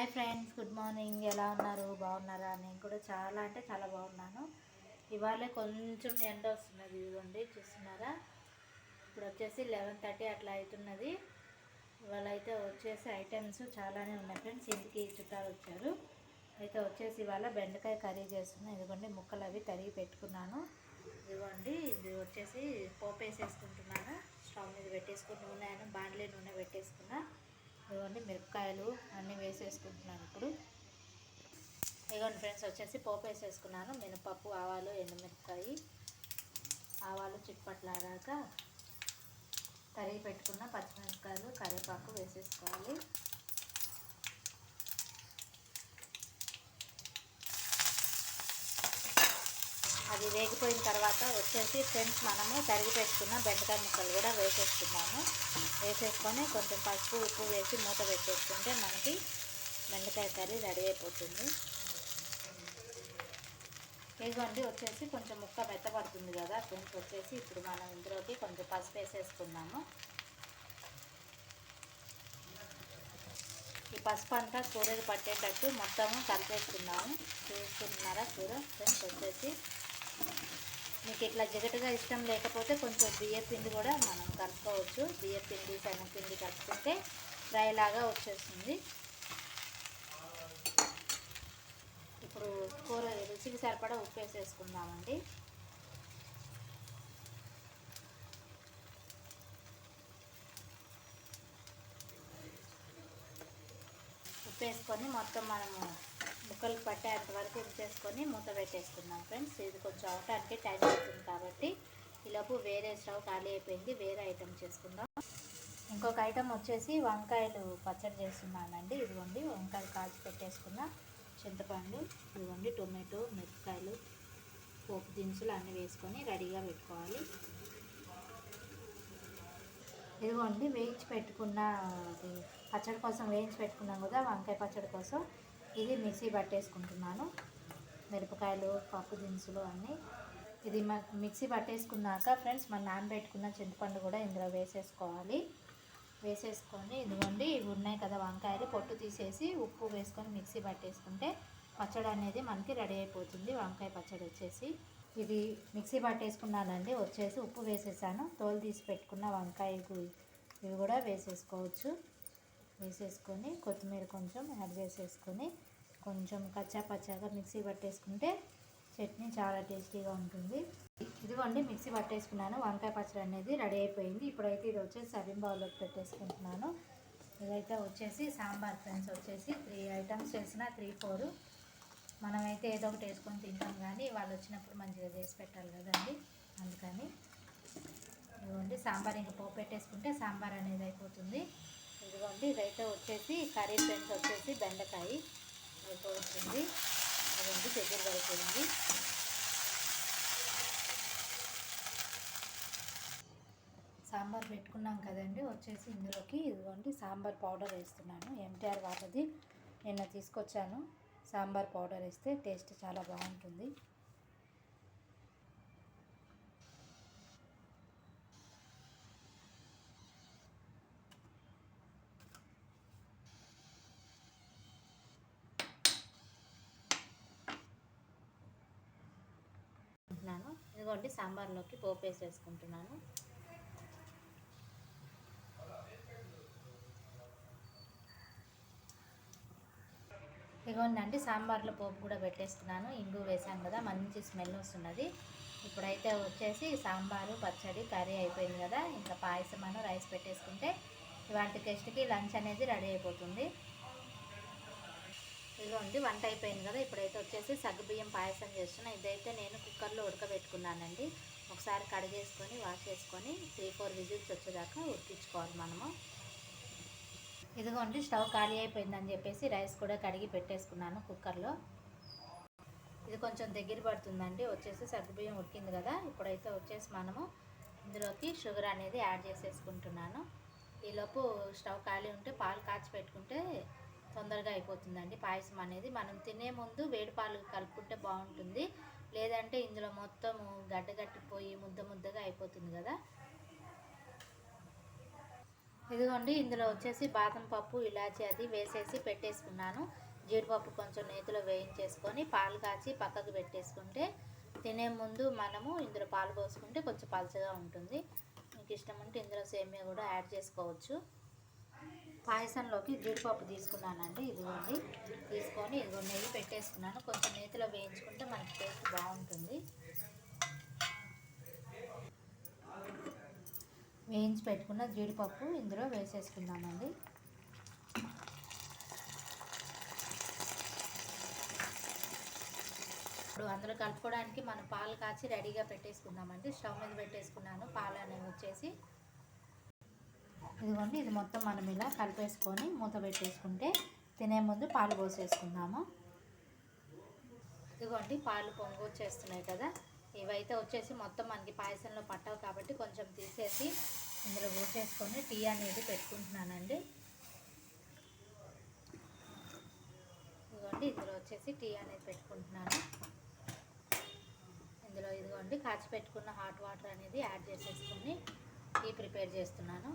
Hi friends, good morning. ఎలా ఉన్నారు? బాగున్నారా? నేను కూడా చాలా అంటే చాలా బాగున్నాను. ఇవాళ కొంచెం ఎండ వస్తున్నది, ఇదిగోండి చూస్తున్నారా. ఇప్పుడు వచ్చేసి 11:30 అట్లా అవుతున్నది. ఇవాళ అయితే వచ్చేసి ఐటమ్స్ చాలానే ఉన్నాయి ఫ్రెండ్స్. ఇంటికి చుట్టాలు వచ్చారు. అయితే వచ్చేసి ఇవాళ బెండకాయ కర్రీ చేస్తున్నాను. ఇదిగోండి ముక్కలు అవి తరిగి పెట్టుకున్నాను. ఇదిగోండి ఇది వచ్చేసి పోపు వేసేసుకుంటున్నాను. స్టవ్ మీద పెట్టేసుకుని బాండ్లీ నూనె పెట్టేసుకున్నా. ఇదిగోండి మిరపకాయలు అన్నీ వేసేసుకుంటున్నాను. ఇప్పుడు ఇదిగోండి ఫ్రెండ్స్ వచ్చేసి పోపు వేసేసుకున్నాను. మినపప్పు, ఆవాలు, ఎండుమిరపకాయ, ఆవాలు చిట్పట్లాడాక తరిగి పెట్టుకున్న పచ్చిమిరపకాయలు, కరివేపాకు వేసేసుకోవాలి. అది వేగిపోయిన తర్వాత వచ్చేసి ఫ్రెండ్స్ మనము తరిగి పెట్టుకున్న బెండకాయ ముక్కలు కూడా వేసేసుకున్నాము. వేసేసుకొని కొంచెం పసుపు, ఉప్పు వేసి మూత పెట్టేసుకుంటే మనకి బెండకాయ కర్రీ రెడీ అయిపోతుంది. ఇదిగోండి వచ్చేసి కొంచెం ముక్క మెత్తపడుతుంది కదా ఫ్రెండ్స్. వచ్చేసి ఇప్పుడు మనం ఇందులోకి కొంచెం పసుపు వేసేసుకున్నాము. ఈ పసుపు అంతా కూరకి పట్టేటట్టు మొత్తము కలిపేసుకున్నాము. చూస్తున్నారా కూర ఫ్రెండ్స్. వచ్చేసి మీకు ఇట్లా జిగటగా ఇష్టం లేకపోతే కొంచెం బియ్యం పిండి కూడా మనం కలుపుకోవచ్చు. బియ్యం పిండి, శనగపిండి కలుపుకుంటే ఫ్రై లాగా వచ్చేస్తుంది. ఇప్పుడు కూర రుచికి సరిపడా ఉప్పు వేసేసుకుందామండి. ఉప్పు వేసుకొని మొత్తం మనము ముక్కలు పట్టేంత వరకు ఉంచేసుకొని మూత పెట్టేసుకున్నాం ఫ్రెండ్స్. ఇది కొంచెం అవటానికి టైం అవుతుంది కాబట్టి ఈలోపు వేరే స్టవ్ ఖాళీ అయిపోయింది. వేరే ఐటెం చేసుకుందాం. ఇంకొక ఐటెం వచ్చేసి వంకాయలు పచ్చడి చేస్తున్నానండి. ఇదిగోండి వంకాయలు కాల్చి పెట్టేసుకున్న, చింతపండు, ఇదిగోండి టొమాటో, మిరపకాయలు, పోపు దినుసులు అన్నీ వేసుకొని రెడీగా పెట్టుకోవాలి. ఇదిగోండి వేయించి పెట్టుకున్న పచ్చడి కోసం వేయించి పెట్టుకున్నాం కదా, వంకాయ పచ్చడి కోసం ఇది మిక్సీ పట్టేసుకుంటున్నాను. మిరపకాయలు, పప్పు దినుసులు అన్నీ ఇది మిక్సీ పట్టేసుకున్నాక ఫ్రెండ్స్ మనం నానబెట్టుకున్న చింతపండు కూడా ఇందులో వేసేసుకోవాలి. వేసేసుకొని ఇదిగోండి ఇవి ఉన్నాయి కదా వంకాయలు, పొట్టు తీసేసి ఉప్పు వేసుకొని మిక్సీ పట్టేసుకుంటే పచ్చడి అనేది మనకి రెడీ అయిపోతుంది. వంకాయ పచ్చడి వచ్చేసి ఇది మిక్సీ పట్టేసుకున్నానండి. వచ్చేసి ఉప్పు వేసేసాను. తోలు తీసి పెట్టుకున్న వంకాయకు ఇవి కూడా వేసేసుకోవచ్చు. వేసేసుకొని కొత్తిమీర కొంచెం యాడ్ చేసేసుకొని కొంచెం కచ్చా పచ్చాగా మిక్సీ పట్టేసుకుంటే చట్నీ చాలా టేస్టీగా ఉంటుంది. ఇదిగోండి మిక్సీ పట్టేసుకున్నాను. వంకాయ పచ్చడి అనేది రెడీ అయిపోయింది. ఇప్పుడైతే ఇది వచ్చేసి సర్వింగ్ బౌల్లోకి పెట్టేసుకుంటున్నాను. ఇదైతే వచ్చేసి సాంబార్ ఫ్రెండ్స్. వచ్చేసి 3 ఐటమ్స్ చేసిన 3-4 మనమైతే ఏదో ఒకటి వేసుకొని తింటాం, కానీ వాళ్ళు వచ్చినప్పుడు మంచిగా చేసి పెట్టాలి కదండి, అందుకని. ఇదిగోండి సాంబార్ ఇంకా పోపు పెట్టేసుకుంటే సాంబార్ అనేది అయిపోతుంది. ఇదిగోండి ఇదైతే వచ్చేసి కర్రీ ఫ్రెండ్స్. వచ్చేసి బెండకాయ అయిపోతుంది. ఇదిగోండి దగ్గర పడిపోయింది. సాంబార్ పెట్టుకున్నాం కదండి. వచ్చేసి ఇందులోకి ఇదిగోండి సాంబార్ పౌడర్ వేస్తున్నాను. ఎంటీఆర్ వాళ్ళది నిన్న తీసుకొచ్చాను. సాంబార్ పౌడర్ వేస్తే టేస్ట్ చాలా బాగుంటుంది. ఇదిగోండి సాంబార్లోకి పోపు వేసేసుకుంటున్నాను. ఇదిగోండి సాంబార్లో పోపు కూడా పెట్టేసుకున్నాను. ఇంగు వేసాను కదా, మంచి స్మెల్ వస్తున్నది. ఇప్పుడైతే వచ్చేసి సాంబారు పచ్చడి కర్రీ అయిపోయింది కదా, ఇంకా పాయసం అని రైస్ పెట్టేసుకుంటే ఇవాళ గెస్ట్కి లంచ్ అనేది రెడీ అయిపోతుంది. ఇదిగోండి వంట అయిపోయింది కదా. ఇప్పుడైతే వచ్చేసి సగ్గుబియ్యం పాయసం చేస్తున్నా. ఇదైతే నేను కుక్కర్లో ఉడకబెట్టుకున్నానండి. ఒకసారి కడిగేసుకొని వాష్ చేసుకొని 3-4 విజిల్స్ వచ్చేదాకా ఉడికించుకోవాలి మనము. ఇదిగోండి స్టవ్ ఖాళీ అయిపోయిందని చెప్పేసి రైస్ కూడా కడిగి పెట్టేసుకున్నాను కుక్కర్లో. ఇది కొంచెం దగ్గర పడుతుందండి. వచ్చేసి సగ్గుబియ్యం ఉడికింది కదా. ఇప్పుడైతే వచ్చేసి మనము ఇందులోకి షుగర్ అనేది యాడ్ చేసేసుకుంటున్నాను. ఈలోపు స్టవ్ ఖాళీ ఉంటే పాలు కాచి పెట్టుకుంటే తొందరగా అయిపోతుందండి పాయసం అనేది. మనం తినే ముందు వేడి పాలు కలుపుకుంటే బాగుంటుంది, లేదంటే ఇందులో మొత్తము గడ్డగట్టిపోయి ముద్దగా అయిపోతుంది కదా. ఇదిగోండి ఇందులో వచ్చేసి బాదం పప్పు ఇలాచి అది వేసేసి పెట్టేసుకున్నాను. జీడిపప్పు కొంచెం నేతిలో వేయించేసుకొని పాలు కాచి పక్కకు పెట్టేసుకుంటే తినే ముందు మనము ఇందులో పాలు పోసుకుంటే కొంచెం పలచగా ఉంటుంది. మీకు ఇష్టం ఉంటే ఇందులో సేమియా కూడా యాడ్ చేసుకోవచ్చు. పాయసంలోకి జీడిపప్పు తీసుకున్నానండి. ఇదిగోండి తీసుకొని ఇదిగో నెయ్యి పెట్టేసుకున్నాను. కొంచెం నేతిలో వేయించుకుంటే మనకి టేస్ట్ బాగుంటుంది. వేయించి పెట్టుకున్న జీడిపప్పు ఇందులో వేసేసుకుందామండి. ఇప్పుడు అందులో కలుపుకోవడానికి మనం పాలు కాచి రెడీగా పెట్టేసుకుందామండి. స్టవ్ మీద పెట్టేసుకున్నాను పాలు అనేవి వచ్చేసి. ఇదిగోండి ఇది మొత్తం మనం ఇలా కలిపేసుకొని మూత పెట్టేసుకుంటే తినే ముందు పాలు పోసేసుకుందాము. ఇదిగోండి పాలు పొంగు వచ్చేస్తున్నాయి కదా, ఇవైతే వచ్చేసి మొత్తం మనకి పాయసంలో పట్టవు కాబట్టి కొంచెం తీసేసి ఇందులో పోసేసుకొని టీ అనేది పెట్టుకుంటున్నానండి. ఇదిగోండి ఇందులో వచ్చేసి టీ అనేది పెట్టుకుంటున్నాను. ఇందులో ఇదిగోండి కాచి పెట్టుకున్న హాట్ వాటర్ అనేది యాడ్ చేసేసుకొని టీ ప్రిపేర్ చేస్తున్నాను.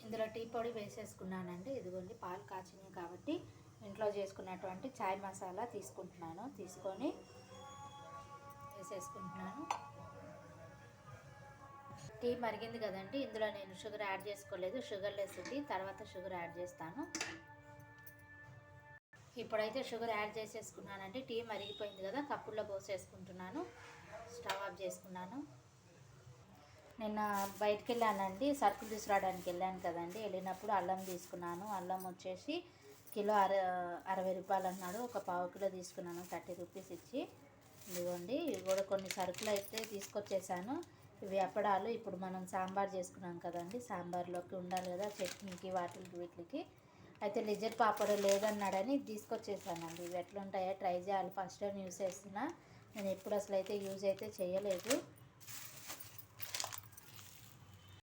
ఇందులో టీ పొడి వేసేసుకున్నానండి. ఇదిగోండి పాలు కాచినాయి కాబట్టి ఇంట్లో చేసుకున్నటువంటి చాయ్ మసాలా తీసుకుంటున్నాను. తీసుకొని వేసేసుకుంటున్నాను. టీ మరిగింది కదండి, ఇందులో నేను షుగర్ యాడ్ చేసుకోలేదు. షుగర్ లెస్ టీ, తర్వాత షుగర్ యాడ్ చేస్తాను. ఇప్పుడైతే షుగర్ యాడ్ చేసేసుకున్నానండి. టీ మరిగిపోయింది కదా, కప్పుల్లో పోసేసుకుంటున్నాను. స్టవ్ ఆఫ్ చేసుకున్నాను. నిన్న బయటికి వెళ్ళానండి, సరుకులు తీసుకురావడానికి వెళ్ళాను కదండి. వెళ్ళినప్పుడు అల్లం తీసుకున్నాను. అల్లం వచ్చేసి కిలో 60 రూపాయలు అన్నాడు. ఒక పావు కిలో తీసుకున్నాను 30 రూపీస్ ఇచ్చి. ఇదిగోండి ఇవి కూడా కొన్ని సరుకులు అయితే తీసుకొచ్చేసాను. ఇవి అప్పడాలు ఇప్పుడు మనం సాంబార్ చేసుకున్నాం కదండి, సాంబార్లోకి ఉండాలి కదా చట్నీకి వీటికి. అయితే లిజర్ పాపడ్ లేదన్నాడని తీసుకొచ్చేసానండి. ఇవి ఎట్లా ఉంటాయో ట్రై చేయాలి. ఫస్ట్ టైం యూజ్ చేస్తున్నా నేను, ఎప్పుడు అసలు అయితే యూజ్ అయితే చేయలేదు.